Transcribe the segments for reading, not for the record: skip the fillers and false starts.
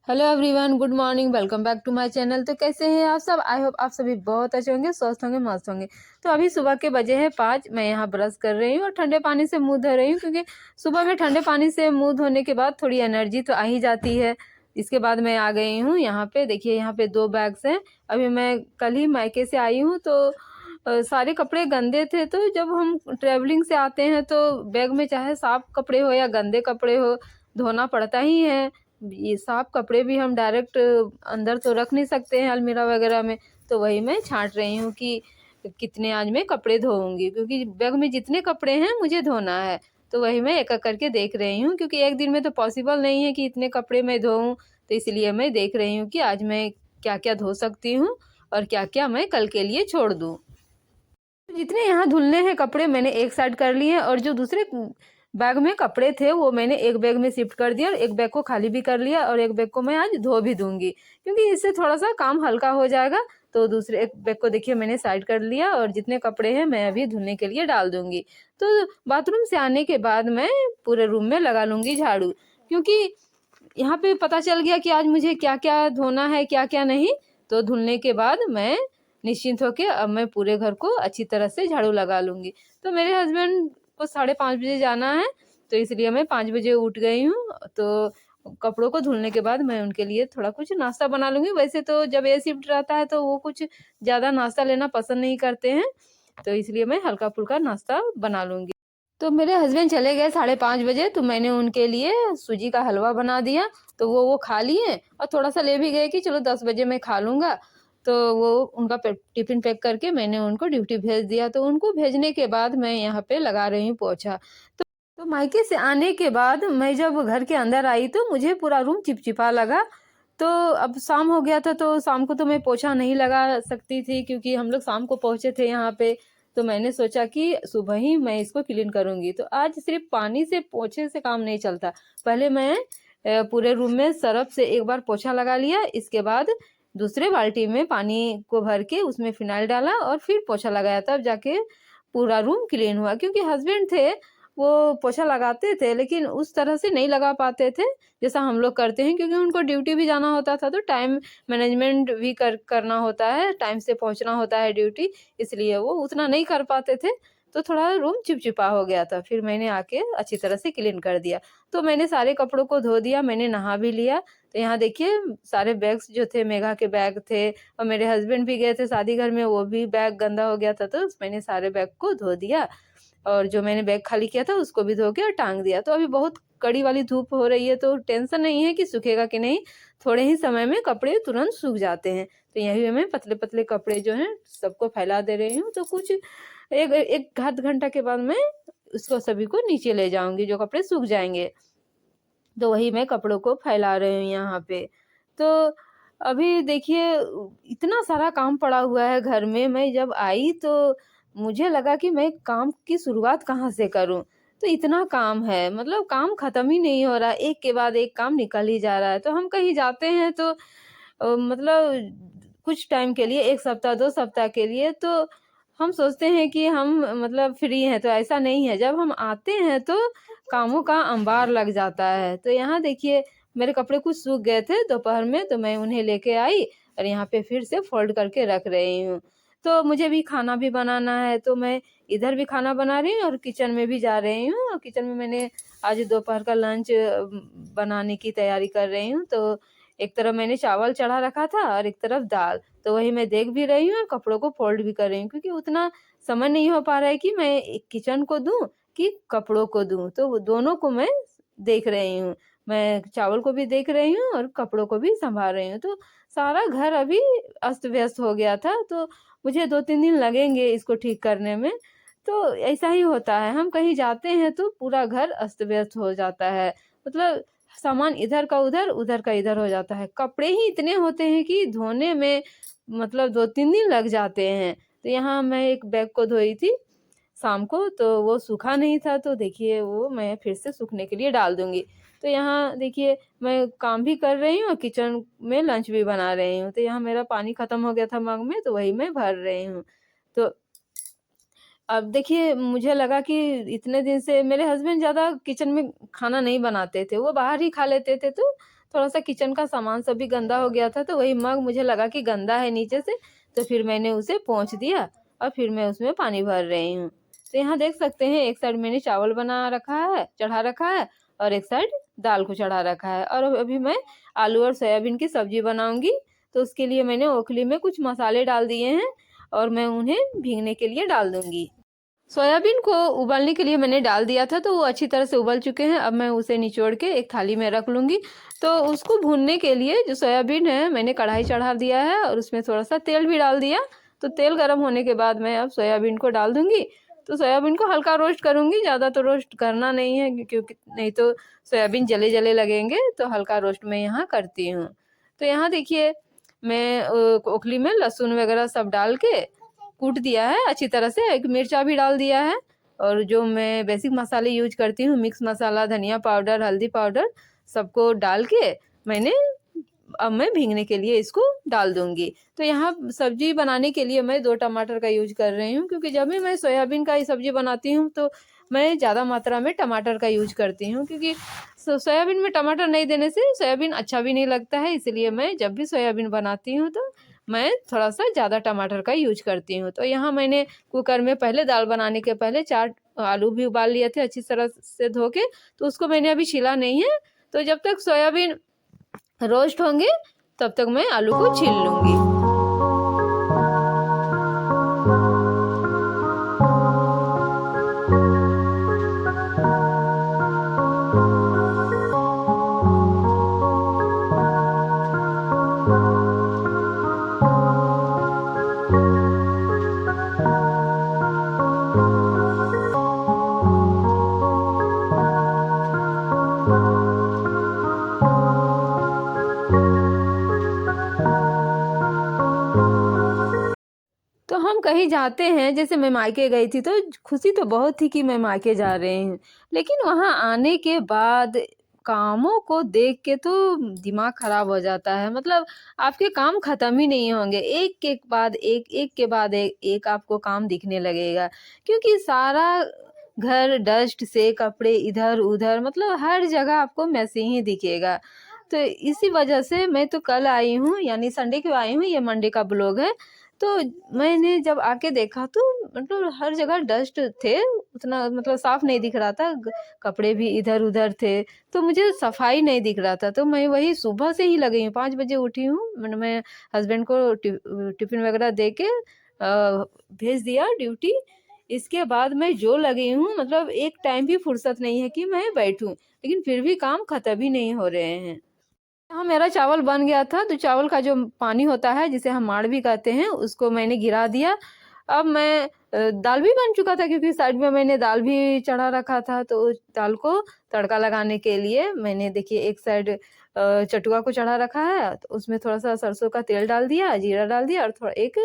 Hello everyone, good morning. Welcome back to my channel. तो कैसे हैं आप सब? आई होप आप सभी बहुत अच्छे होंगे, स्वस्थ होंगे, मस्त होंगे। तो अभी सुबह के बजे हैं 5। मैं यहाँ ब्रश कर रही हूँ और ठंडे पानी से मुंह धो रही हूँ, क्योंकि सुबह में ठंडे पानी से मुंह धोने के बाद थोड़ी एनर्जी तो आ ही जाती है। इसके बाद मैं आ गई हूँ यहाँ पे। देखिए यहाँ पे 2 बैग्स हैं। अभी मैं कल ही मायके से आई हूँ, तो सारे कपड़े गंदे थे। तो जब हम ट्रेवलिंग से आते हैं तो बैग में चाहे साफ कपड़े हो या गंदे कपड़े हो, धोना पड़ता ही है। ये साफ कपड़े भी हम डायरेक्ट अंदर तो रख नहीं सकते हैं अलमीरा वगैरह में। तो वही मैं छांट रही हूँ कि कितने आज मैं कपड़े धोऊंगी, क्योंकि बैग में जितने कपड़े हैं मुझे धोना है। तो वही मैं एक एक करके देख रही हूँ, क्योंकि एक दिन में तो पॉसिबल नहीं है कि इतने कपड़े मैं धोऊं। तो इसलिए मैं देख रही हूँ कि आज मैं क्या क्या धो सकती हूँ और क्या क्या मैं कल के लिए छोड़ दूँ। जितने यहाँ धुलने हैं कपड़े मैंने एक साइड कर लिए हैं, और जो दूसरे बैग में कपड़े थे वो मैंने एक बैग में शिफ्ट कर दिया और एक बैग को खाली भी कर लिया, और एक बैग को मैं आज धो भी दूंगी, क्योंकि इससे थोड़ा सा काम हल्का हो जाएगा। तो दूसरे एक बैग को देखिए मैंने साइड कर लिया, और जितने कपड़े हैं मैं अभी धुलने के लिए डाल दूंगी। तो बाथरूम से आने के बाद मैं पूरे रूम में लगा लूंगी झाड़ू, क्योंकि यहाँ पे पता चल गया कि आज मुझे क्या क्या धोना है, क्या क्या नहीं। तो धुलने के बाद मैं निश्चिंत होकर अब मैं पूरे घर को अच्छी तरह से झाड़ू लगा लूंगी। तो मेरे हस्बैंड को 5:30 बजे जाना है, तो इसलिए मैं 5 बजे उठ गई हूँ। तो कपड़ों को धुलने के बाद मैं उनके लिए थोड़ा कुछ नाश्ता बना लूंगी। वैसे तो जब ए शिफ्ट रहता है तो वो कुछ ज़्यादा नाश्ता लेना पसंद नहीं करते हैं, तो इसलिए मैं हल्का फुल्का नाश्ता बना लूंगी। तो मेरे हस्बैंड चले गए 5:30 बजे, तो मैंने उनके लिए सूजी का हलवा बना दिया। तो वो खा लिए, और थोड़ा सा ले भी गए कि चलो 10 बजे मैं खा लूँगा। तो वो उनका टिफ़िन पैक करके मैंने उनको ड्यूटी भेज दिया। तो उनको भेजने के बाद मैं यहाँ पे लगा रही हूँ पोछा। तो मायके से आने के बाद मैं जब घर के अंदर आई तो मुझे पूरा रूम चिपचिपा लगा। तो अब शाम हो गया था, तो शाम को तो मैं पोछा नहीं लगा सकती थी, क्योंकि हम लोग शाम को पहुंचे थे यहाँ पे। तो मैंने सोचा कि सुबह ही मैं इसको क्लीन करूंगी। तो आज सिर्फ पानी से पोछे से काम नहीं चलता। पहले मैं पूरे रूम में सरफ से एक बार पोछा लगा लिया, इसके बाद दूसरे बाल्टी में पानी को भर के उसमें फिनाइल डाला और फिर पोछा लगाया, तब जाके पूरा रूम क्लीन हुआ। क्योंकि हस्बैंड थे, वो पोछा लगाते थे लेकिन उस तरह से नहीं लगा पाते थे जैसा हम लोग करते हैं, क्योंकि उनको ड्यूटी भी जाना होता था। तो टाइम मैनेजमेंट भी करना होता है, टाइम से पहुंचना होता है ड्यूटी, इसलिए वो उतना नहीं कर पाते थे। तो थोड़ा रूम चिपचिपा हो गया था। फिर मैंने आके अच्छी तरह से क्लीन कर दिया। तो मैंने सारे कपड़ों को धो दिया, मैंने नहा भी लिया। तो यहाँ देखिए सारे बैग्स जो थे, मेघा के बैग थे, और मेरे हस्बैंड भी गए थे शादी घर में, वो भी बैग गंदा हो गया था। तो मैंने सारे बैग को धो दिया, और जो मैंने बैग खाली किया था उसको भी धो के और टांग दिया। तो अभी बहुत कड़ी वाली धूप हो रही है, तो टेंशन नहीं है कि सूखेगा कि नहीं। थोड़े ही समय में कपड़े तुरंत सूख जाते हैं। तो यही मैं पतले पतले कपड़े जो हैं सबको फैला दे रही हूँ। तो कुछ एक एक आध घंटा के बाद मैं उसको सभी को नीचे ले जाऊंगी, जो कपड़े सूख जाएंगे। तो वही मैं कपड़ों को फैला रही हूँ यहाँ पे। तो अभी देखिए इतना सारा काम पड़ा हुआ है घर में। मैं जब आई तो मुझे लगा कि मैं काम की शुरुआत कहाँ से करूँ। तो इतना काम है, मतलब काम खत्म ही नहीं हो रहा, एक के बाद एक काम निकल ही जा रहा है। तो हम कहीं जाते हैं तो मतलब कुछ टाइम के लिए, 1 सप्ताह 2 सप्ताह के लिए, तो हम सोचते हैं कि हम मतलब फ्री हैं। तो ऐसा नहीं है, जब हम आते हैं तो कामों का अंबार लग जाता है। तो यहाँ देखिए मेरे कपड़े कुछ सूख गए थे दोपहर में, तो मैं उन्हें लेके आई और यहाँ पे फिर से फोल्ड करके रख रही हूँ। तो मुझे भी खाना भी बनाना है, तो मैं इधर भी खाना बना रही हूँ और किचन में भी जा रही हूँ। और किचन में मैंने आज दोपहर का लंच बनाने की तैयारी कर रही हूँ। तो एक तरफ मैंने चावल चढ़ा रखा था और एक तरफ दाल। तो वही मैं देख भी रही हूँ और कपड़ों को फोल्ड भी कर रही हूँ, क्योंकि उतना समय नहीं हो पा रहा है कि मैं किचन को दूं कि कपड़ों को दूं। तो वो दोनों को मैं देख रही हूँ। मैं चावल को भी देख रही हूँ और कपड़ों को भी संभाल रही हूँ। तो सारा घर अभी अस्त व्यस्त हो गया था। तो मुझे 2-3 दिन लगेंगे इसको ठीक करने में। तो ऐसा ही होता है, हम कहीं जाते हैं तो पूरा घर अस्त व्यस्त हो जाता है। मतलब सामान इधर का उधर, उधर का इधर हो जाता है। कपड़े ही इतने होते हैं कि धोने में मतलब 2-3 दिन लग जाते हैं। तो यहाँ मैं एक बैग को धोई थी शाम को, तो वो सूखा नहीं था। तो देखिए वो मैं फिर से सूखने के लिए डाल दूंगी। तो यहाँ देखिए मैं काम भी कर रही हूँ और किचन में लंच भी बना रही हूँ। तो यहाँ मेरा पानी खत्म हो गया था मग में, तो वही मैं भर रही हूँ। तो अब देखिए मुझे लगा कि इतने दिन से मेरे हस्बैंड ज़्यादा किचन में खाना नहीं बनाते थे, वो बाहर ही खा लेते थे। तो थोड़ा-सा किचन का सामान सब भी गंदा हो गया था, तो वही मग मुझे लगा कि गंदा है नीचे से, तो फिर मैंने उसे पोंछ दिया और फिर मैं उसमें पानी भर रही हूँ। तो यहाँ देख सकते हैं एक साइड मैंने चावल बना रखा है, चढ़ा रखा है और एक साइड दाल को चढ़ा रखा है और अभी मैं आलू और सोयाबीन की सब्जी बनाऊँगी। तो उसके लिए मैंने ओखली में कुछ मसाले डाल दिए हैं और मैं उन्हें भीगने के लिए डाल दूँगी। सोयाबीन को उबालने के लिए मैंने डाल दिया था, तो वो अच्छी तरह से उबल चुके हैं। अब मैं उसे निचोड़ के एक थाली में रख लूँगी। तो उसको भूनने के लिए जो सोयाबीन है मैंने कढ़ाई चढ़ा दिया है और उसमें थोड़ा-सा तेल भी डाल दिया। तो तेल गरम होने के बाद मैं अब सोयाबीन को डाल दूँगी। तो सोयाबीन को हल्का रोस्ट करूँगी, ज़्यादा तो रोस्ट करना नहीं है क्योंकि नहीं तो सोयाबीन जले-जले लगेंगे, तो हल्का रोस्ट मैं यहाँ करती हूँ। तो यहाँ देखिए मैं ओखली में लहसुन वगैरह सब डाल के कूट दिया है अच्छी तरह से, एक मिर्चा भी डाल दिया है और जो मैं बेसिक मसाले यूज करती हूँ, मिक्स मसाला, धनिया पाउडर, हल्दी पाउडर सबको डाल के मैंने अब मैं भीगने के लिए इसको डाल दूँगी। तो यहाँ सब्ज़ी बनाने के लिए मैं 2 टमाटर का यूज़ कर रही हूँ क्योंकि जब भी मैं सोयाबीन का ही सब्ज़ी बनाती हूँ तो मैं ज़्यादा मात्रा में टमाटर का यूज़ करती हूँ क्योंकि सोयाबीन में टमाटर नहीं देने से सोयाबीन अच्छा भी नहीं लगता है, इसलिए मैं जब भी सोयाबीन बनाती हूँ तो मैं थोड़ा-सा ज़्यादा टमाटर का यूज़ करती हूँ। तो यहाँ मैंने कुकर में पहले दाल बनाने के पहले 4 आलू भी उबाल लिए थे अच्छी तरह से धो के, तो उसको मैंने अभी छीला नहीं है। तो जब तक सोयाबीन रोस्ट होंगे तब तक मैं आलू को छील लूँगी। तो हम कहीं जाते हैं, जैसे मैं मायके गई थी तो खुशी तो बहुत थी कि मैं मायके जा रही हूँ। लेकिन वहाँ आने के बाद कामों को देख के तो दिमाग खराब हो जाता है। मतलब आपके काम खत्म ही नहीं होंगे। एक के बाद एक, एक के बाद एक आपको काम दिखने लगेगा। क्योंकि सारा घर डस्ट से कपड़े इधर-उधर मतलब हर जगह आपको मैसी ही दिखेगा। तो इसी वजह से मैं तो कल आई हूँ यानी संडे को आई हूँ, ये मंडे का ब्लॉग है। तो मैंने जब आके देखा तो मतलब हर जगह डस्ट थे, उतना मतलब साफ नहीं दिख रहा था, कपड़े भी इधर-उधर थे, तो मुझे सफाई नहीं दिख रहा था। तो मैं वही सुबह से ही लगी हूँ, 5 बजे उठी हूँ, मैंने मैं हस्बैंड को टिफ़िन वगैरह दे के भेज दिया ड्यूटी। इसके बाद मैं जो लगी हूँ मतलब एक टाइम भी फुर्सत नहीं है कि मैं बैठूँ, लेकिन फिर भी काम खत्म ही नहीं हो रहे हैं। हाँ, मेरा चावल बन गया था, तो चावल का जो पानी होता है, जिसे हम माड़ भी कहते हैं, उसको मैंने गिरा दिया। अब मैं दाल भी बन चुका था क्योंकि साइड में मैंने दाल भी चढ़ा रखा था, तो उस दाल को तड़का लगाने के लिए मैंने देखिए एक साइड चटुआ को चढ़ा रखा है, तो उसमें थोड़ा-सा सरसों का तेल डाल दिया, जीरा डाल दिया और थोड़ा एक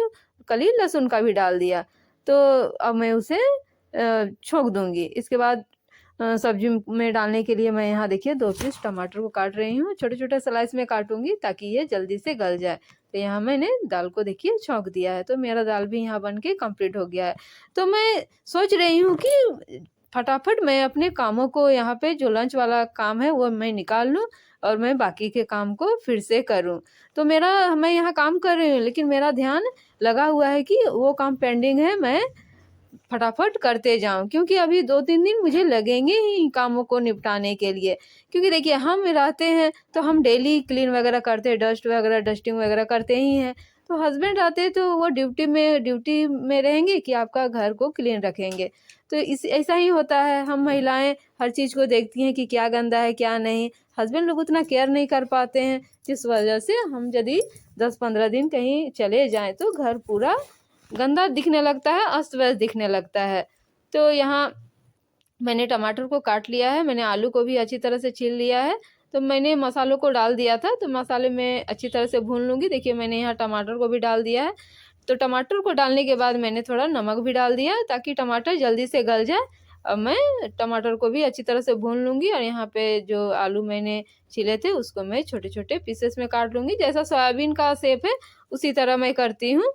कली लहसुन का भी डाल दिया। तो अब मैं उसे छोंक दूँगी। इसके बाद सब्जी में डालने के लिए मैं यहाँ देखिए 2 पीस टमाटर को काट रही हूँ, छोटे-छोटे स्लाइस में काटूँगी ताकि ये जल्दी से गल जाए। तो यहाँ मैंने दाल को देखिए छौंक दिया है, तो मेरा दाल भी यहाँ बन के कंप्लीट हो गया है। तो मैं सोच रही हूँ कि फटाफट मैं अपने कामों को यहाँ पे जो लंच वाला काम है वो मैं निकाल लूँ और मैं बाकी के काम को फिर से करूँ। तो मैं यहाँ काम कर रही हूँ लेकिन मेरा ध्यान लगा हुआ है कि वो काम पेंडिंग है, मैं फटाफट करते जाऊँ क्योंकि अभी 2-3 दिन मुझे लगेंगे ही कामों को निपटाने के लिए। क्योंकि देखिए हम रहते हैं तो हम डेली क्लीन वगैरह करते हैं, डस्ट वगैरह डस्टिंग वगैरह करते ही हैं। तो हस्बैंड रहते हैं तो वो ड्यूटी में रहेंगे कि आपका घर को क्लीन रखेंगे। तो इस ऐसा ही होता है, हम महिलाएँ हर चीज़ को देखती हैं कि क्या गंदा है, क्या नहीं। हस्बैंड लोग उतना केयर नहीं कर पाते हैं, जिस वजह से हम यदि 10-15 दिन कहीं चले जाएँ तो घर पूरा गंदा दिखने लगता है, अस्त-व्यस्त दिखने लगता है। तो यहाँ मैंने टमाटर को काट लिया है, मैंने आलू को भी अच्छी तरह से छील लिया है, तो मैंने मसालों को डाल दिया था, तो मसाले में अच्छी तरह से भून लूँगी। देखिए मैंने यहाँ टमाटर को भी डाल दिया है, तो टमाटर को डालने के बाद मैंने थोड़ा नमक भी डाल दिया ताकि टमाटर जल्दी से गल जाए। अब मैं टमाटर को भी अच्छी तरह से भून लूँगी और यहाँ पे जो आलू मैंने छीले थे उसको मैं छोटे-छोटे पीसेस में काट लूँगी। जैसा सोयाबीन का शेप है, उसी तरह मैं करती हूँ।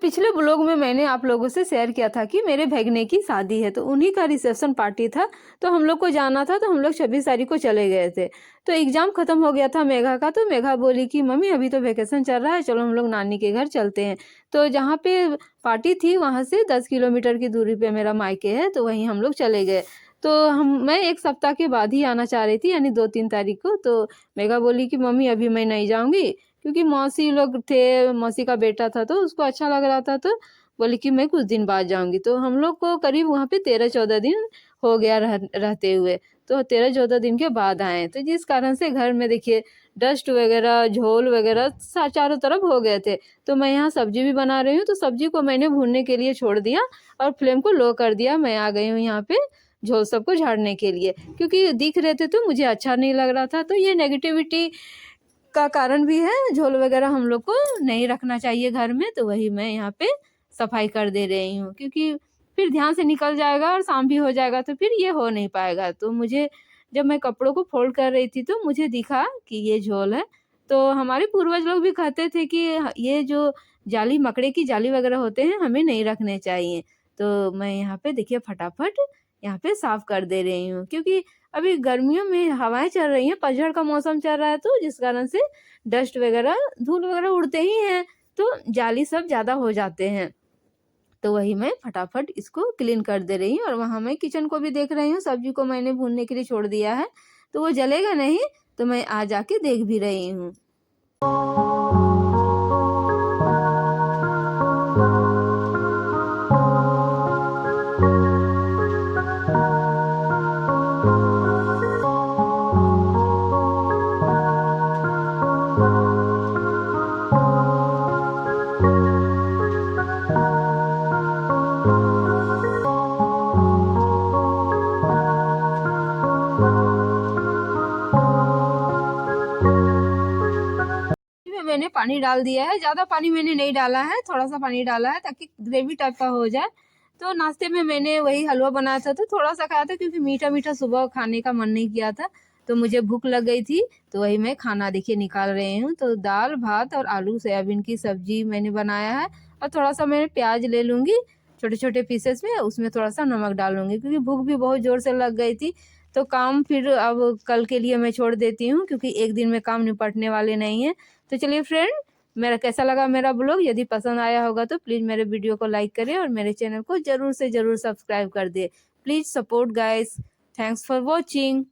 पिछले ब्लॉग में मैंने आप लोगों से शेयर किया था कि मेरे भैगने की शादी है, तो उन्हीं का रिसेप्शन पार्टी था, तो हम लोग को जाना था, तो हम लोग 26 तारीख को चले गए थे। तो एग्जाम खत्म हो गया था मेघा का, तो मेघा बोली कि मम्मी अभी तो वेकेशन चल रहा है, चलो हम लोग नानी के घर चलते हैं। तो जहाँ पे पार्टी थी वहाँ से 10 किलोमीटर की दूरी पे मेरा मायके है, तो वहीं हम लोग चले गए। तो मैं 1 सप्ताह के बाद ही आना चाह रही थी, यानी 2-3 तारीख को। तो मेघा बोली कि मम्मी अभी मैं नहीं जाऊँगी, क्योंकि मौसी लोग थे, मौसी का बेटा था, तो उसको अच्छा लग रहा था, तो बोली कि मैं कुछ दिन बाद जाऊँगी। तो हम लोग को करीब वहाँ पे 13-14 दिन हो गया रहते हुए, तो 13-14 दिन के बाद आए। तो जिस कारण से घर में देखिए डस्ट वगैरह, झोल वगैरह चारों तरफ हो गए थे। तो मैं यहाँ सब्जी भी बना रही हूँ, तो सब्जी को मैंने भूनने के लिए छोड़ दिया और फ्लेम को लो कर दिया। मैं आ गई हूँ यहाँ पे झोल सबको झाड़ने के लिए, क्योंकि दिख रहे थे तो मुझे अच्छा नहीं लग रहा था। तो ये नेगेटिविटी का कारण भी है, झोल वगैरह हम लोग को नहीं रखना चाहिए घर में। तो वही मैं यहाँ पे सफाई कर दे रही हूँ, क्योंकि फिर ध्यान से निकल जाएगा और शाम भी हो जाएगा, तो फिर ये हो नहीं पाएगा। तो मुझे जब मैं कपड़ों को फोल्ड कर रही थी, तो मुझे दिखा कि ये झोल है। तो हमारे पूर्वज लोग भी कहते थे कि ये जो जाली, मकड़े की जाली वगैरह होते हैं, हमें नहीं रखने चाहिए। तो मैं यहाँ पे देखिए फटाफट यहाँ पे साफ कर दे रही हूँ, क्योंकि अभी गर्मियों में हवाएं चल रही हैं, पतझड़ का मौसम चल रहा है, तो जिस कारण से डस्ट वगैरह, धूल वगैरह उड़ते ही हैं, तो जाली सब ज़्यादा हो जाते हैं। तो वही मैं फटाफट इसको क्लीन कर दे रही हूँ। और वहाँ मैं किचन को भी देख रही हूँ, सब्जी को मैंने भूनने के लिए छोड़ दिया है, तो वो जलेगा नहीं, तो मैं आ जाके देख भी रही हूँ। मैंने पानी डाल दिया है, ज़्यादा पानी मैंने नहीं डाला है, थोड़ा सा पानी डाला है ताकि ग्रेवी टाइप का हो जाए। तो नाश्ते में मैंने वही हलवा बनाया था, तो थोड़ा सा खाया था, क्योंकि मीठा मीठा सुबह खाने का मन नहीं किया था, तो मुझे भूख लग गई थी। तो वही मैं खाना देखिए निकाल रही हूँ। तो दाल भात और आलू सोयाबीन की सब्जी मैंने बनाया है, और थोड़ा सा मैं प्याज ले लूँगी छोटे छोटे पीसेस में, उसमें थोड़ा सा नमक डाल लूँगी, क्योंकि भूख भी बहुत ज़ोर से लग गई थी। तो काम फिर अब कल के लिए मैं छोड़ देती हूँ, क्योंकि एक दिन में काम निपटने वाले नहीं हैं। तो चलिए फ्रेंड, मेरा कैसा लगा मेरा ब्लॉग, यदि पसंद आया होगा तो प्लीज़ मेरे वीडियो को लाइक करें और मेरे चैनल को ज़रूर से ज़रूर सब्सक्राइब कर दे। Please support guys. Thanks for watching.